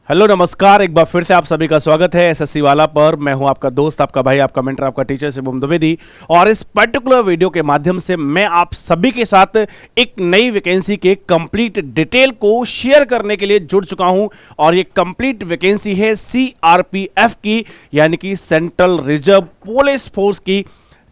Hello नमस्कार, एक बार फिर से आप सभी का स्वागत है एसएससी वाला पर। मैं हूं आपका दोस्त, आपका भाई, आपका मेंटर, आपका टीचर शिवम द्विवेदी। और इस पर्टिकुलर वीडियो के माध्यम से मैं आप सभी के साथ एक नई वैकेंसी के कंप्लीट डिटेल को शेयर करने के लिए जुड़ चुका हूं। और ये कंप्लीट वैकेंसी है सीआरपीएफ की, यानी कि सेंट्रल रिजर्व पुलिस फोर्स की।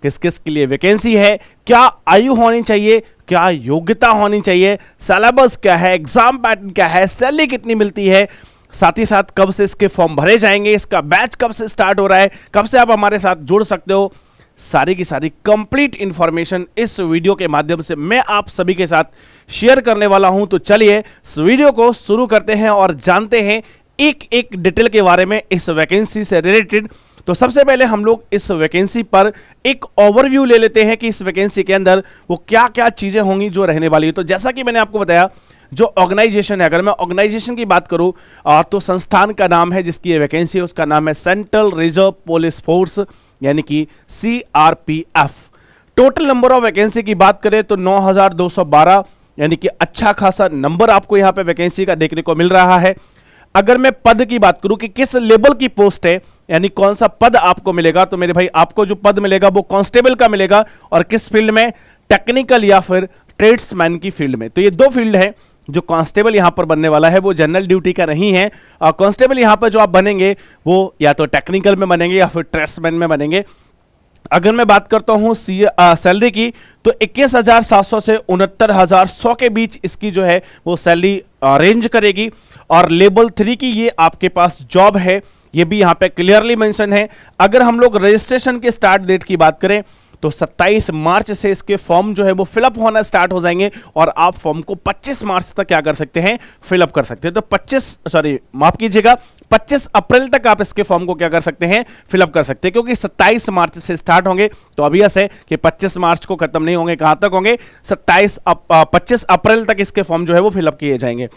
किस किस के लिए वैकेंसी है, क्या आयु होनी चाहिए, क्या योग्यता होनी चाहिए, सिलेबस क्या है, एग्जाम पैटर्न क्या है, सैलरी कितनी मिलती है, साथ ही साथ कब से इसके फॉर्म भरे जाएंगे, इसका बैच कब से स्टार्ट हो रहा है, कब से आप हमारे साथ जुड़ सकते हो, सारी की सारी कंप्लीट इंफॉर्मेशन इस वीडियो के माध्यम से मैं आप सभी के साथ शेयर करने वाला हूं। तो चलिए इस वीडियो को शुरू करते हैं और जानते हैं एक एक डिटेल के बारे में इस वैकेंसी से रिलेटेड। तो सबसे पहले हम लोग इस वैकेंसी पर एक ओवरव्यू ले लेते हैं कि इस वैकेंसी के अंदर वो क्या क्या चीजें होंगी जो रहने वाली है। तो जैसा कि मैंने आपको बताया, जो ऑर्गेनाइजेशन है, अगर मैं ऑर्गेनाइजेशन की बात करूं तो संस्थान का नाम है जिसकी ये वैकेंसी है, उसका नाम है सेंट्रल रिजर्व पुलिस फोर्स, यानी कि CRPF. Total number of vacancy की बात करें तो 9212, यानी कि अच्छा खासा नंबर आपको यहां पे वैकेंसी का देखने को मिल रहा है। अगर मैं पद की बात करूं कि किस लेवल की पोस्ट है, यानी कौन सा पद आपको मिलेगा, तो मेरे भाई आपको जो पद मिलेगा वो कांस्टेबल का मिलेगा। और किस फील्ड में, टेक्निकल या फिर ट्रेड्समैन की फील्ड में। तो ये दो फील्ड है। जो कांस्टेबल यहां पर बनने वाला है वो जनरल ड्यूटी का नहीं है। और कांस्टेबल यहां पर जो आप बनेंगे वो या तो टेक्निकल में बनेंगे या फिर ट्रेड्समैन में बनेंगे। अगर मैं बात करता हूं सैलरी की, तो 21,700 से 69,100 के बीच इसकी जो है वो सैलरी रेंज करेगी। और लेवल 3 की ये आपके पास जॉब है, ये भी यहां पे क्लियरली मेंशन है। अगर हम लोग रजिस्ट्रेशन के स्टार्ट डेट की बात करें तो 27 मार्च से इसके फॉर्म जो है वो फिलअप होना स्टार्ट हो जाएंगे और आप फॉर्म को 25 मार्च तक क्या कर सकते हैं, फिलअप कर सकते हैं। तो 25 अप्रैल तक आप इसके फॉर्म को क्या कर सकते हैं, फिलअप कर सकते हैं, क्योंकि 27 मार्च से स्टार्ट होंगे। तो ऑब्वियस है कि 25 मार्च को खत्म नहीं होंगे, कहां तक होंगे, 25 अप्रैल तक इसके फॉर्म जो है वो फिलअप किए जाएंगे।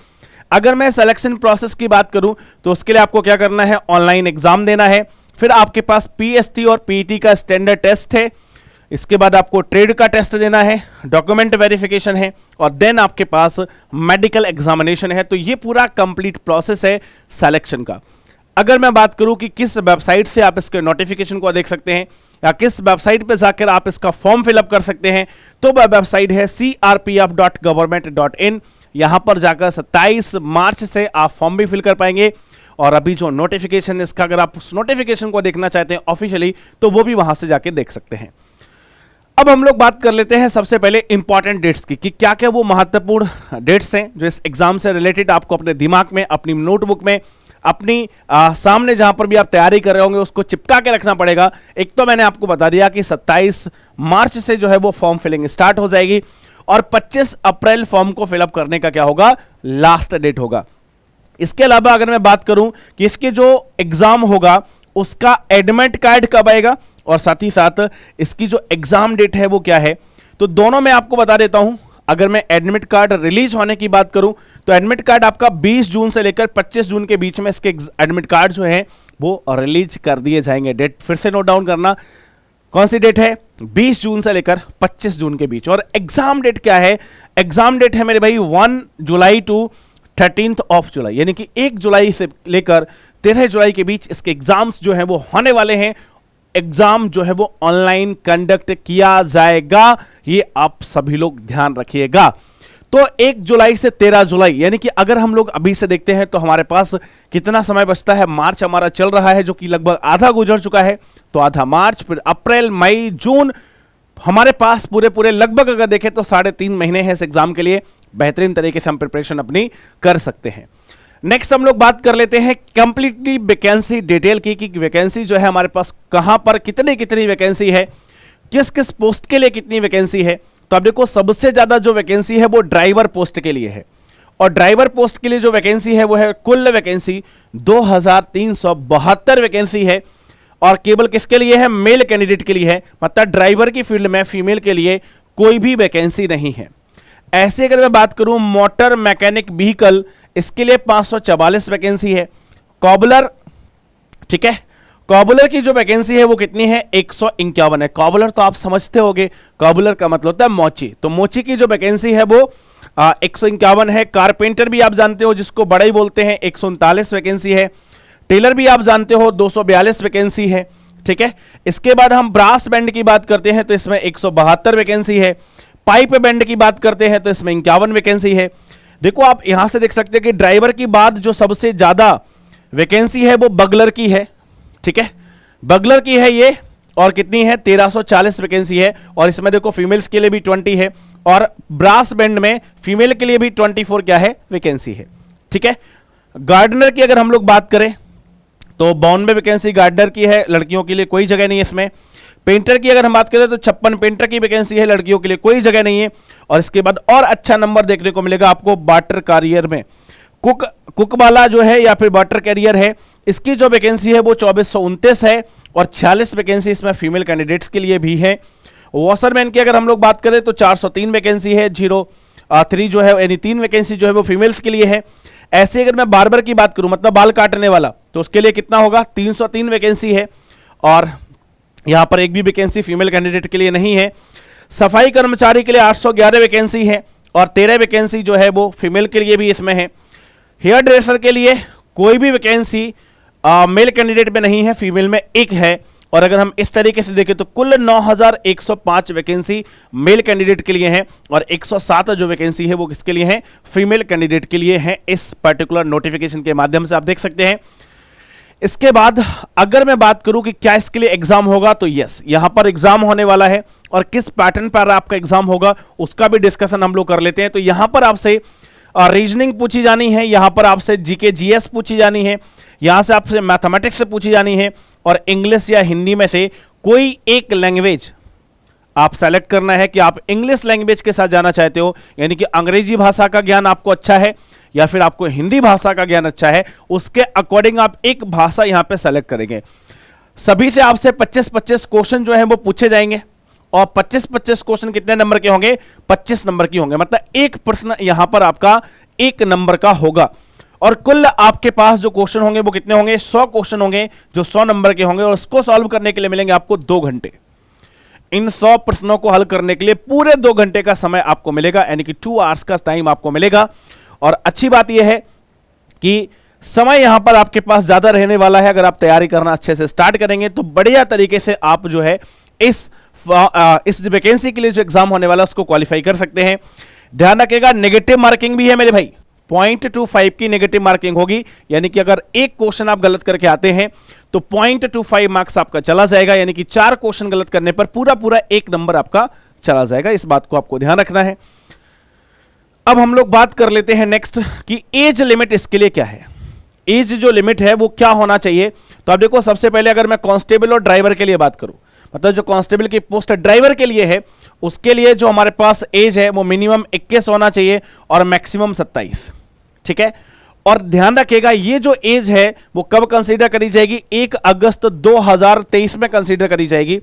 अगर मैं सिलेक्शन प्रोसेस की बात करूं तो उसके लिए आपको क्या करना है, ऑनलाइन एग्जाम देना है। फिर आपके पास पीएसटी और पीटी का स्टैंडर्ड टेस्ट है। इसके बाद आपको ट्रेड का टेस्ट देना है, डॉक्यूमेंट वेरिफिकेशन है, और देन आपके पास मेडिकल एग्जामिनेशन है। तो ये पूरा कंप्लीट प्रोसेस है सिलेक्शन का। अगर मैं बात करूं कि किस वेबसाइट से आप इसके नोटिफिकेशन को देख सकते हैं या किस वेबसाइट पे जाकर आप इसका फॉर्म फिलअप कर सकते हैं, तो वह वेबसाइट है crpf.government.in। यहां पर जाकर 27 मार्च से आप फॉर्म भी फिल कर पाएंगे। और अभी जो नोटिफिकेशन इसका, अगर आप उस नोटिफिकेशन को देखना चाहते हैं ऑफिशियली, तो वो भी वहां से जाके देख सकते हैं। अब हम लोग बात कर लेते हैं सबसे पहले इंपॉर्टेंट डेट्स की, कि क्या क्या वो महत्वपूर्ण डेट्स हैं जो इस एग्जाम से रिलेटेड आपको अपने दिमाग में, अपनी नोटबुक में, अपनी सामने जहां पर भी आप तैयारी कर रहे होंगे उसको चिपका के रखना पड़ेगा। एक तो मैंने आपको बता दिया कि 27 मार्च से जो है वो फॉर्म फिलिंग स्टार्ट हो जाएगी और 25 अप्रैल फॉर्म को फिलअप करने का क्या होगा, लास्ट डेट होगा। इसके अलावा अगर मैं बात करूं कि इसके जो एग्जाम होगा उसका एडमिट कार्ड कब आएगा और साथ ही साथ इसकी जो एग्जाम डेट है वो क्या है, तो दोनों मैं आपको बता देता हूं। अगर मैं एडमिट कार्ड रिलीज होने की बात करूं तो एडमिट कार्ड आपका 20 जून से लेकर 25 जून के बीच में इसके एडमिट कार्ड जो है वो रिलीज कर दिए जाएंगे। डेट फिर से नोट डाउन करना, कौन सी डेट है, 20 जून से लेकर 25 जून के बीच। और एग्जाम डेट क्या है, एग्जाम डेट है मेरे भाई 1 जुलाई टू 13th ऑफ जुलाई, यानी कि 1 जुलाई से लेकर 13 जुलाई के बीच इसके एग्जाम्स जो हैं वो होने वाले हैं। एग्जाम जो है वो ऑनलाइन कंडक्ट किया जाएगा, ये आप सभी लोग ध्यान रखिएगा। तो 1 जुलाई से 13 जुलाई, यानी कि अगर हम लोग अभी से देखते हैं तो हमारे पास कितना समय बचता है, मार्च हमारा चल रहा है जो कि लगभग आधा गुजर चुका है। तो आधा मार्च, फिर अप्रैल, मई, जून, हमारे पास पूरे लगभग अगर देखें तो 3.5 महीने हैं इस एग्जाम के लिए। बेहतरीन तरीके से हम प्रिपरेशन अपनी कर सकते हैं। नेक्स्ट हम लोग बात कर लेते हैं कंप्लीटली वैकेंसी डिटेल की, कि वैकेंसी जो है हमारे पास कहां पर कितनी वैकेंसी है, किस किस पोस्ट के लिए कितनी वैकेंसी है। तो अब देखो, सबसे ज्यादा जो वैकेंसी है वो ड्राइवर पोस्ट के लिए है। और ड्राइवर पोस्ट के लिए जो वैकेंसी है वो है, कुल वैकेंसी 2372 वैकेंसी है। और केवल किसके लिए है, मेल कैंडिडेट के लिए है, मतलब ड्राइवर की फील्ड में फीमेल के लिए कोई भी वैकेंसी नहीं है। ऐसे अगर मैं बात करूं मोटर मैकेनिक व्हीकल, इसके लिए 544 वैकेंसी है। कॉबलर, ठीक है, कॉबलर की जो वैकेंसी है वो कितनी है, 151 है। कॉबलर तो आप समझते होंगे, कॉबलर का मतलब होता है मोची। तो मोची की जो वैकेंसी है वो 151 है। कारपेंटर भी आप जानते हो जिसको बड़ा ही बोलते हैं, 139 वैकेंसी है। टेलर भी आप जानते हो 242 वैकेंसी है, ठीक है। इसके बाद हम ब्रास बैंड की बात करते हैं तो इसमें 172 वैकेंसी है। पाइप बैंड की बात करते हैं तो इसमें 51 वैकेंसी है। देखो आप यहां से देख सकते हैं कि ड्राइवर की बाद जो सबसे ज्यादा वैकेंसी है वो बगलर की है, ठीक है, बगलर की है ये, और कितनी है 1340 वैकेंसी है। और इसमें देखो फीमेल्स के लिए भी 20 है और ब्रास बैंड में फीमेल के लिए भी 24 क्या है वैकेंसी है, ठीक है। गार्डनर की अगर हम लोग बात करें तो 92 वैकेंसी गार्डनर की है, लड़कियों के लिए कोई जगह नहीं है इसमें। पेंटर की अगर हम बात करें तो 56 पेंटर की वैकेंसी है, लड़कियों के लिए कोई जगह नहीं है। और इसके बाद और अच्छा नंबर देखने को मिलेगा आपको वाटर कैरियर में, कुक वाला जो है या फिर वाटर कैरियर है, इसकी जो वैकेंसी है वो 2429 है और 46 वैकेंसी इसमें फीमेल कैंडिडेट्स के लिए भी है। वॉशरमैन की अगर हम लोग बात करें तो 403 वैकेंसी है, 03 जो है यानी 3 वैकेंसी जो है वो फीमेल्स के लिए है। ऐसे अगर मैं बार्बर की बात करूं मतलब बाल काटने वाला, तो उसके लिए कितना होगा 303 वैकेंसी है और यहां पर एक भी वैकेंसी फीमेल कैंडिडेट के लिए नहीं है। सफाई कर्मचारी के लिए 811 वैकेंसी है और 13 वैकेंसी जो है वो फीमेल के लिए भी इसमें है। हेयर ड्रेसर के लिए कोई भी वैकेंसी मेल कैंडिडेट में नहीं है, फीमेल में एक है। और अगर हम इस तरीके से देखें तो कुल 9105 वैकेंसी मेल कैंडिडेट के लिए हैं और 107 जो वैकेंसी है वो किसके लिए है, फीमेल कैंडिडेट के लिए है। इस पर्टिकुलर नोटिफिकेशन के माध्यम से आप देख सकते हैं। इसके बाद अगर मैं बात करूं कि क्या इसके लिए एग्जाम होगा, तो यस यहां पर एग्जाम होने वाला है और किस पैटर्न पर आपका एग्जाम होगा उसका भी डिस्कशन हम लोग कर लेते हैं। तो यहां पर आपसे रीजनिंग पूछी जानी है, यहां पर आपसे जीके जीएस पूछी जानी है, यहां से आपसे मैथमेटिक्स से पूछी जानी है और इंग्लिश या हिंदी में से कोई एक लैंग्वेज आप सेलेक्ट करना है कि आप इंग्लिश लैंग्वेज के साथ जाना चाहते हो, यानी कि अंग्रेजी भाषा का ज्ञान आपको अच्छा है या फिर आपको हिंदी भाषा का ज्ञान अच्छा है, उसके अकॉर्डिंग आप एक भाषा यहां पे सेलेक्ट करेंगे। सभी से आपसे 25-25 क्वेश्चन जो है वो पूछे जाएंगे और 25-25 क्वेश्चन कितने नंबर के होंगे, 25 नंबर की होंगे, मतलब एक प्रश्न यहां पर आपका 1 नंबर का होगा। और कुल आपके पास जो क्वेश्चन होंगे वो कितने होंगे, 100 क्वेश्चन होंगे जो 100 नंबर के होंगे और उसको सॉल्व करने के लिए मिलेंगे आपको 2 घंटे। इन 100 प्रश्नों को हल करने के लिए पूरे 2 घंटे का समय आपको मिलेगा, यानी कि 2 आवर्स का टाइम आपको मिलेगा। और अच्छी बात यह है कि समय यहां पर आपके पास ज्यादा रहने वाला है। अगर आप तैयारी करना अच्छे से स्टार्ट करेंगे तो बढ़िया तरीके से आप जो है इस वैकेंसी के लिए जो एग्जाम होने वाला है उसको क्वालिफाई कर सकते हैं। ध्यान रखिएगा नेगेटिव मार्किंग भी है मेरे भाई, 0.25 की नेगेटिव मार्किंग होगी, यानी कि अगर एक क्वेश्चन आप गलत करके आते हैं तो 0.25 मार्क्स आपका चला जाएगा, यानी कि 4 क्वेश्चन गलत करने पर पूरा पूरा 1 नंबर आपका चला जाएगा। इस बात को आपको ध्यान रखना है। अब हम लोग बात कर लेते हैं नेक्स्ट कि एज लिमिट इसके लिए क्या है। एज जो लिमिट है वो क्या होना चाहिए, तो आप देखो सबसे पहले अगर मैं कांस्टेबल और ड्राइवर के लिए बात करूं, मतलब जो कांस्टेबल की पोस्ट ड्राइवर के लिए है उसके लिए जो हमारे पास एज है वो मिनिमम 21 होना चाहिए और मैक्सिमम 27, ठीक है। और ध्यान रखिएगा ये जो एज है वो कब कंसीडर करी जाएगी, 1 अगस्त 2023 में कंसीडर करी जाएगी।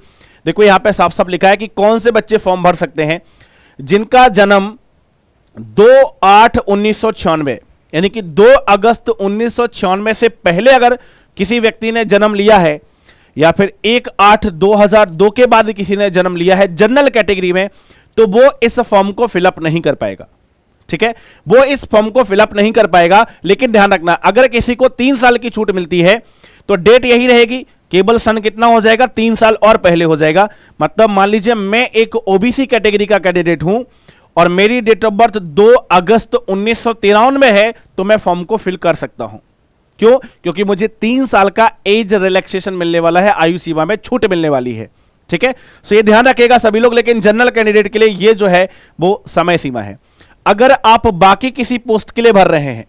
देखो यहां पे साफ साफ लिखा है कि कौन से बच्चे फॉर्म भर सकते हैं, जिनका जन्म 2/8/1996 यानी कि 2 अगस्त 1996 से पहले अगर किसी व्यक्ति ने जन्म लिया है या फिर 1/8/2002 के बाद किसी ने जन्म लिया है जनरल कैटेगरी में, तो वो इस फॉर्म को फिलअप नहीं कर पाएगा, ठीक है, वो इस फॉर्म को फिलअप नहीं कर पाएगा। लेकिन ध्यान रखना अगर किसी को 3 साल की छूट मिलती है तो डेट यही रहेगी, केवल सन कितना हो जाएगा, 3 साल और पहले हो जाएगा। मतलब मान लीजिए मैं एक ओबीसी कैटेगरी का कैंडिडेट हूं और मेरी डेट ऑफ बर्थ 2 अगस्त 1993 में है तो मैं फॉर्म को फिल कर सकता हूं। क्यों? क्योंकि मुझे 3 साल का एज रिलैक्सेशन मिलने वाला है, आयु सीमा में छूट मिलने वाली है, ठीक है। सो ये ध्यान रखिएगा सभी लोग। लेकिन जनरल कैंडिडेट के लिए ये जो है वो समय सीमा है। अगर आप बाकी किसी पोस्ट के लिए भर रहे हैं,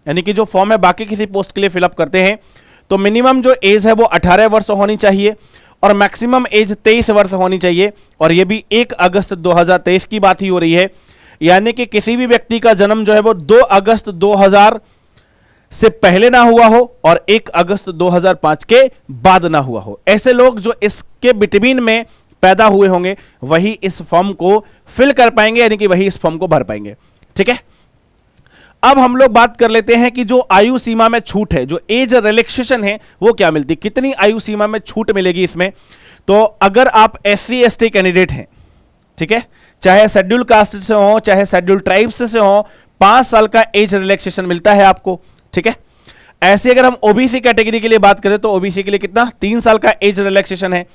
यानी कि जो फॉर्म है बाकी किसी पोस्ट के लिए फिलअप करते हैं, तो मिनिमम जो एज है वो 18 वर्ष होनी चाहिए और मैक्सिमम एज 23 वर्ष होनी चाहिए। और ये भी 1 अगस्त 2023 की बात ही हो रही है, यानी कि किसी भी व्यक्ति का जन्म जो है वो 2 अगस्त 2000 से पहले ना हुआ हो और 1 अगस्त 2005 के बाद ना हुआ हो। ऐसे लोग जो इसके बिटवीन में पैदा हुए होंगे वही इस फॉर्म को फिल कर पाएंगे, यानी कि वही इस फॉर्म को भर पाएंगे, ठीक है। अब हम लोग बात कर लेते हैं कि जो आयु सीमा में छूट है, जो एज रिलैक्सेशन है, वो क्या मिलती है, कितनी आयु सीमा में छूट मिलेगी इसमें। तो अगर आप SC ST कैंडिडेट हैं, ठीक है, चाहे शेड्यूल कास्ट से हो चाहे शेड्यूल ट्राइब्स से हो, 5 साल का एज रिलैक्सेशन मिलता है आपको। ठीक है, ऐसे अगर हम ओबीसी कैटेगरी के लिए बात करें तो ओबीसी के लिए कितना 3 साल का एज रिलैक्सेशन है।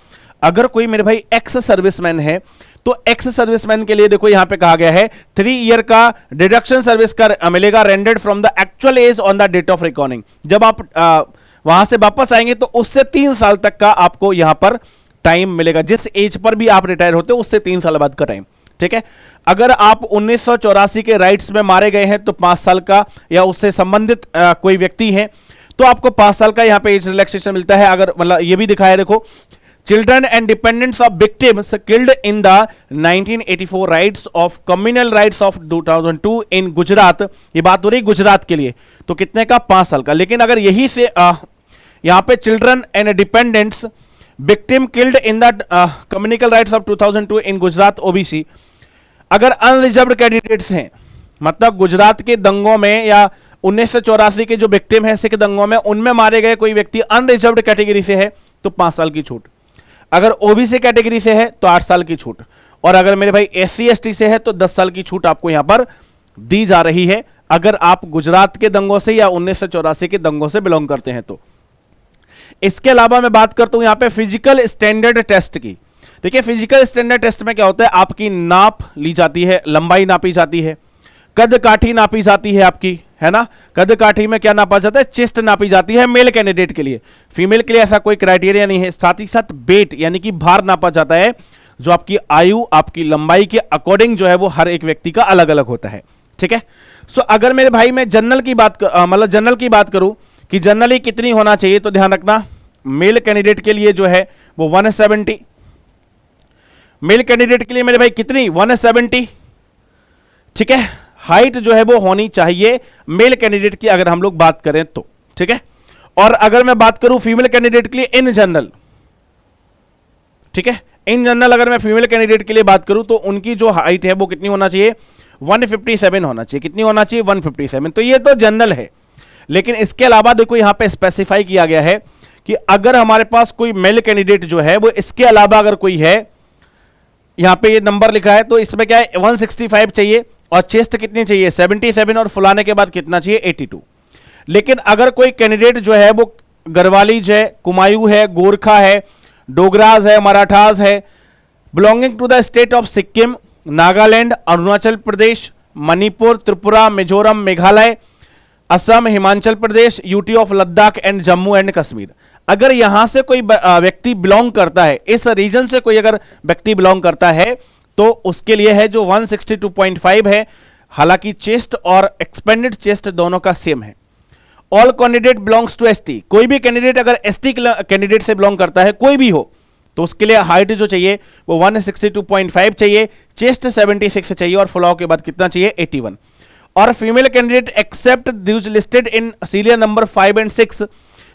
अगर कोई मेरे भाई एक्स सर्विसमैन है तो एक्स सर्विसमैन के लिए देखो यहां पे कहा गया है 3 ईयर का डिडक्शन सर्विस का मिलेगा, rendered from the actual age on the date of recording. जब आप वहां से वापस आएंगे तो उससे 3 साल तक का आपको यहां पर टाइम मिलेगा, जिस एज पर भी आप रिटायर होते हो उससे 3 साल बाद का टाइम। ठीक है, अगर आप 1984 के राइट्स में मारे गए हैं तो 5 साल का, या उससे संबंधित कोई व्यक्ति है तो आपको 5 साल का यहां पे एज रिलैक्सेशन मिलता है। अगर मतलब ये भी दिखाया देखो, children and dependents of victims killed in the 1984 rights of communal riots of 2002 इन गुजरात, ये बात हो रही गुजरात के लिए, तो कितने का 5 साल का। लेकिन अगर यही से यहां पे children and dependents victim killed in the communal riots of 2002 in Gujarat OBC, अगर अनरिजर्व्ड कैंडिडेट्स हैं, मतलब गुजरात के दंगों में या 1984 के जो विक्टिम है सिख दंगों में, उनमें मारे गए कोई व्यक्ति अनरिजर्व्ड कैटेगरी से है तो 5 साल की छूट, अगर ओबीसी कैटेगरी से है तो 8 साल की छूट, और अगर मेरे भाई एससी एसटी से है तो 10 साल की छूट आपको यहां पर दी जा रही है, अगर आप गुजरात के दंगों से या 1984 के दंगों से बिलोंग करते हैं तो। इसके अलावा मैं बात करता हूं यहां पे फिजिकल स्टैंडर्ड टेस्ट की। देखिए, फिजिकल स्टैंडर्ड टेस्ट में क्या होता है, आपकी नाप ली जाती है, लंबाई नापी जाती है, कद काठी नापी जाती है आपकी, है ना। कद काठी में क्या नापा जाता है, चेस्ट नापी जाती है मेल कैंडिडेट के लिए, फीमेल के लिए ऐसा कोई क्राइटेरिया नहीं है। साथ ही साथ वेट यानी कि भार नापा जाता है, जो आपकी आयु आपकी लंबाई के अकॉर्डिंग जो है वो हर एक व्यक्ति का अलग अलग होता है। ठीक है, सो अगर मेरे भाई मैं जनरल की बात मतलब जनरल की बात करूं कि जनरली कितनी होना चाहिए, तो ध्यान रखना मेल कैंडिडेट के लिए जो है वो 170, मेल कैंडिडेट के लिए मेरे भाई कितनी 170। ठीक है, हाइट जो है वो होनी चाहिए मेल कैंडिडेट की अगर हम लोग बात करें तो। ठीक है, और अगर मैं बात करूं फीमेल कैंडिडेट के लिए इन जनरल, ठीक है, इन जनरल अगर मैं फीमेल कैंडिडेट के लिए बात करूं तो उनकी जो हाइट है वो कितनी होना चाहिए, 157 होना चाहिए। कितनी होना चाहिए, 157। तो ये तो जनरल है, लेकिन इसके अलावा देखो यहां पे स्पेसिफाई किया गया है कि अगर हमारे पास कोई मेल कैंडिडेट जो है वो इसके अलावा अगर कोई है, यहां पे ये नंबर लिखा है, तो इसमें क्या है 165 चाहिए, और चेस्ट कितनी चाहिए 77, और फुलाने के बाद कितना चाहिए 82। लेकिन अगर कोई कैंडिडेट जो है वो गढ़वालीज है, कुमायूं है, गोरखा है, डोगराज है, मराठास है, belonging to the state of Sikkim, Nagaland, Arunachal Pradesh, Manipur, Tripura, Mizoram, Meghalaya, Assam, Himachal Pradesh, UT of Ladakh and Jammu and Kashmir, अगर यहां से कोई व्यक्ति बिलोंग करता है, इस रीजन से कोई अगर व्यक्ति बिलोंग करता है तो उसके लिए है जो 162.5 है। हालांकि चेस्ट और एक्सपेंडेड चेस्ट दोनों का सेम है। All candidate belongs to ST, कोई भी कैंडिडेट अगर एसटी कैंडिडेट से बिलोंग करता है, कोई भी हो, तो उसके लिए हाइट जो चाहिए वो 162.5 चाहिए, चेस्ट 76 चाहिए, और फुलाव के बाद कितना चाहिए 81। और female candidate except those listed in serial number 5 and 6,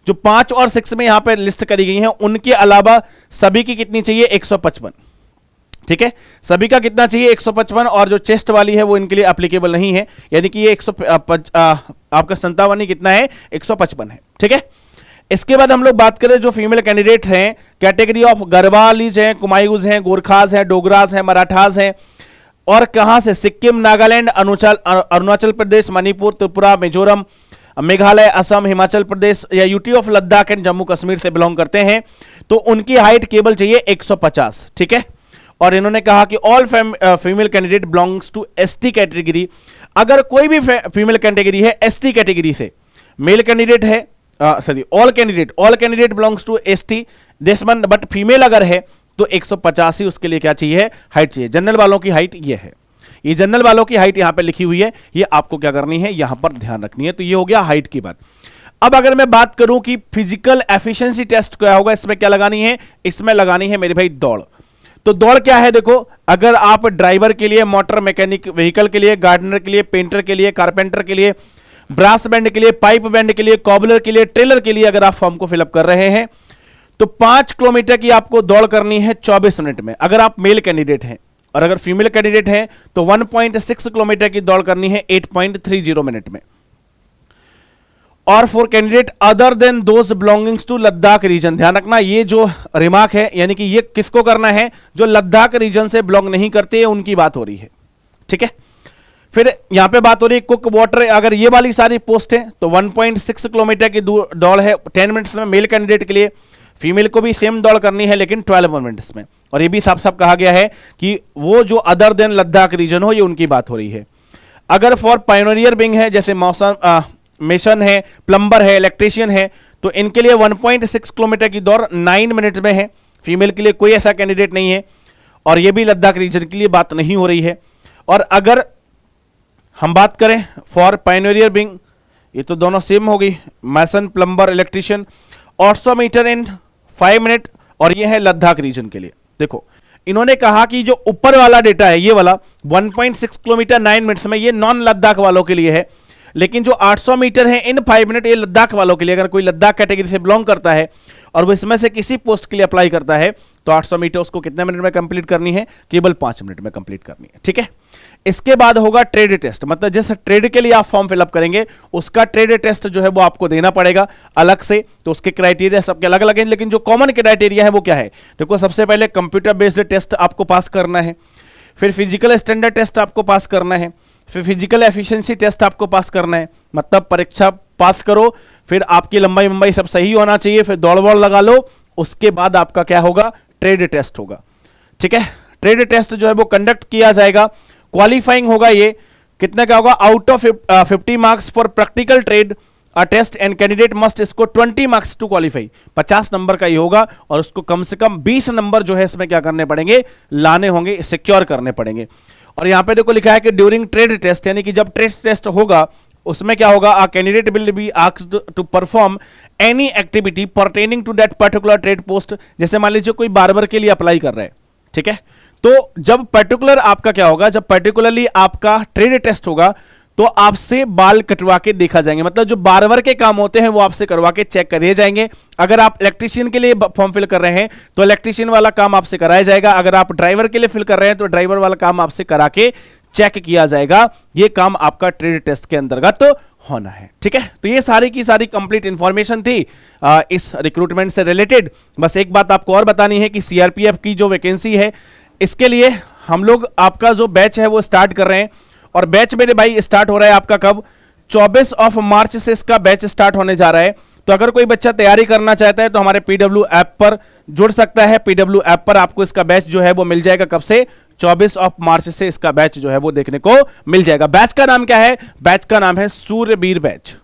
जो 5 और 6 में यहां पर लिस्ट करी गई हैं, उनके अलावा सभी की कितनी चाहिए 155। ठीक है, सभी का कितना चाहिए 155, और जो चेस्ट वाली है वो इनके लिए एप्लीकेबल नहीं है, यानी कि ये आपका 57 कितना है 155 है। ठीक है, इसके बाद हम लोग बात करें जो फीमेल कैंडिडेट हैं, कैटेगरी ऑफ गढ़वालीज हैं, कुमायूज हैं, गोरखाज हैं, डोगराज हैं, मराठास हैं, और कहां से, सिक्किम, नागालैंड, अरुणाचल प्रदेश, मणिपुर, त्रिपुरा, मिजोरम, मेघालय, असम, हिमाचल प्रदेश या UT of Ladakh and Jammu Kashmir से बिलोंग करते हैं, तो उनकी हाइट केवल चाहिए 150। ठीक है, और इन्होंने कहा कि all female candidate belongs to ST category, अगर कोई भी फीमेल कैटेगरी है एसटी कैटेगरी से, मेल कैंडिडेट है all candidate belongs to ST this one, but female अगर है तो 150 ही उसके लिए क्या चाहिए, हाइट चाहिए। जनरल वालों की हाइट ये है, ये जनरल वालों की हाइट यहां पे लिखी हुई है, ये आपको क्या करनी है, यहां पर ध्यान रखनी है। तो ये हो गया हाइट की बात। अब अगर मैं बात करूं कि फिजिकल एफिशिएंसी टेस्ट क्या होगा, इसमें क्या लगानी है, इसमें लगानी है मेरे भाई दौड़। तो दौड़ क्या है, देखो अगर आप ड्राइवर के लिए, मोटर मैकेनिक व्हीकल के लिए, गार्डनर के लिए, पेंटर के लिए, कारपेंटर के लिए, ब्रास बैंड के लिए, पाइप बैंड के लिए, कॉबलर के लिए, ट्रेलर के लिए अगर आप फॉर्म को फिलअप कर रहे हैं तो 5 किलोमीटर की आपको दौड़ करनी है 24 मिनट में, अगर आप मेल कैंडिडेट हैं। और अगर फीमेल कैंडिडेट हैं तो 1.6 किलोमीटर की दौड़ करनी है 8.30 मिनट में। और for candidate other than those belongings to Ladakh region. ध्यान रखना ये जो रिमार्क है यानी कि ये किसको करना है, जो लद्दाख रीजन से बिलोंग नहीं करते उनकी बात हो रही है, ठीक है। फिर यहां पे बात हो रही है कुक वाटर, अगर ये वाली सारी पोस्ट है तो 1.6 किलोमीटर की दौड़ है 10 मिनट्स में मेल कैंडिडेट के लिए, फीमेल को भी सेम दौड़ करनी है लेकिन 12 मिनट्स में। और ये भी साफ साफ कहा गया है कि वो जो अदर देन लद्दाख रीजन हो ये उनकी बात हो रही है। अगर फॉर पायोनियर बिंग है जैसे मौसम मेशन है, प्लम्बर है, इलेक्ट्रीशियन है, तो इनके लिए 1.6 किलोमीटर की दौड़ 9 मिनट्स में है। फीमेल के लिए कोई ऐसा कैंडिडेट नहीं है और ये भी लद्दाख रीजन के लिए बात नहीं हो रही है। और अगर हम बात करें फॉर पायोनियर बिंग, ये तो दोनों सेम हो गई, मैसन, प्लम्बर, इलेक्ट्रीशियन, 800 मीटर इन 5 मिनट, और ये है लद्दाख रीजन के लिए। देखो इन्होंने कहा कि जो ऊपर वाला डेटा है ये वाला 1.6 किलोमीटर 9 मिनट्स में, ये नॉन लद्दाख वालों के लिए है, लेकिन जो 800 मीटर है इन 5 मिनट ये लद्दाख वालों के लिए। अगर कोई लद्दाख कैटेगरी से बिलोंग करता है और वो इसमें से किसी पोस्ट के लिए अप्लाई करता है तो 800 मीटर उसको कितने मिनट में कंप्लीट करनी है, केवल 5 मिनट में कंप्लीट करनी है, ठीक है। इसके बाद होगा ट्रेड टेस्ट, मतलब जिस ट्रेड के लिए आप फॉर्म फिलअप करेंगे उसका ट्रेड टेस्ट जो है वो आपको देना पड़ेगा अलग से। तो उसके क्राइटेरिया सबके अलग अलग हैं, लेकिन जो कॉमन क्राइटेरिया है वो क्या है, देखो सबसे पहले कंप्यूटर बेस्ड टेस्ट आपको पास करना है, फिर फिजिकल स्टैंडर्ड टेस्ट आपको पास करना है, फिर फिजिकल एफिशिएंसी टेस्ट आपको पास करना है, मतलब परीक्षा पास करो, फिर आपकी लंबाई सब सही होना चाहिए, फिर दौड़ वौड़ लगा लो, उसके बाद आपका क्या होगा, ट्रेड टेस्ट होगा, ठीक है। ट्रेड टेस्ट जो है वो कंडक्ट किया जाएगा, क्वालिफाइंग होगा, ये कितने का होगा, out of 50 marks for practical trade a test and candidate must इसको 20 मार्क्स टू क्वालिफाई, 50 नंबर का ये होगा और उसको कम से कम 20 नंबर जो है इसमें क्या करने पड़ेंगे, लाने होंगे, सिक्योर करने पड़ेंगे। और यहां पे देखो लिखा है कि ड्यूरिंग ट्रेड टेस्ट, यानी कि जब ट्रेड टेस्ट होगा उसमें क्या होगा, a candidate will be asked to perform any activity pertaining to that particular trade post. जैसे मान लीजिए कोई बार्बर के लिए अप्लाई कर रहा है, ठीक है, तो जब पर्टिकुलर आपका क्या होगा, जब पर्टिकुलरली आपका ट्रेड टेस्ट होगा तो आपसे बाल कटवा के देखा जाएंगे, मतलब जो बार्बर के काम होते हैं वो आपसे करवा के चेक करे जाएंगे। अगर आप इलेक्ट्रीशियन के लिए फॉर्म फिल कर रहे हैं तो इलेक्ट्रीशियन वाला काम आपसे कराया जाएगा, अगर आप ड्राइवर के लिए फिल कर रहे हैं तो ड्राइवर वाला काम आपसे करा के चेक किया जाएगा। ये काम आपका ट्रेड टेस्ट के अंतर्गत होना है, ठीक है। तो ये सारी की सारी कंप्लीट इंफॉर्मेशन थी इस रिक्रूटमेंट से रिलेटेड। बस एक बात आपको और बतानी है कि सीआरपीएफ की जो वैकेंसी है इसके लिए हम लोग आपका जो बैच है वो स्टार्ट कर रहे हैं, और बैच मेरे भाई स्टार्ट हो रहा है आपका कब, 24 मार्च से इसका बैच स्टार्ट होने जा रहा है। तो अगर कोई बच्चा तैयारी करना चाहता है तो हमारे पीडब्ल्यू ऐप पर जुड़ सकता है। पीडब्ल्यू ऐप पर आपको इसका बैच जो है वो मिल जाएगा, कब से, 24 मार्च से इसका बैच जो है वो देखने को मिल जाएगा। बैच का नाम क्या है, बैच का नाम है सूर्यवीर बैच,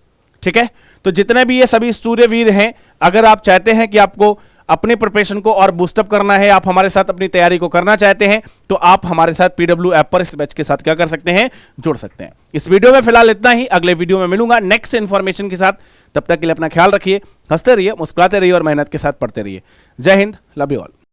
ठीक है। तो जितने भी ये सभी सूर्यवीर हैं, अगर आप चाहते हैं कि आपको अपने प्रिपरेशन को और बूस्टअप करना है, आप हमारे साथ अपनी तैयारी को करना चाहते हैं, तो आप हमारे साथ पीडब्ल्यू ऐप पर इस बैच के साथ क्या कर सकते हैं, जुड़ सकते हैं। इस वीडियो में फिलहाल इतना ही, अगले वीडियो में मिलूंगा नेक्स्ट इन्फॉर्मेशन के साथ। तब तक के लिए अपना ख्याल रखिए, हंसते रहिए, मुस्कुराते रहिए और मेहनत के साथ पढ़ते रहिए। जय हिंद, लव यू ऑल।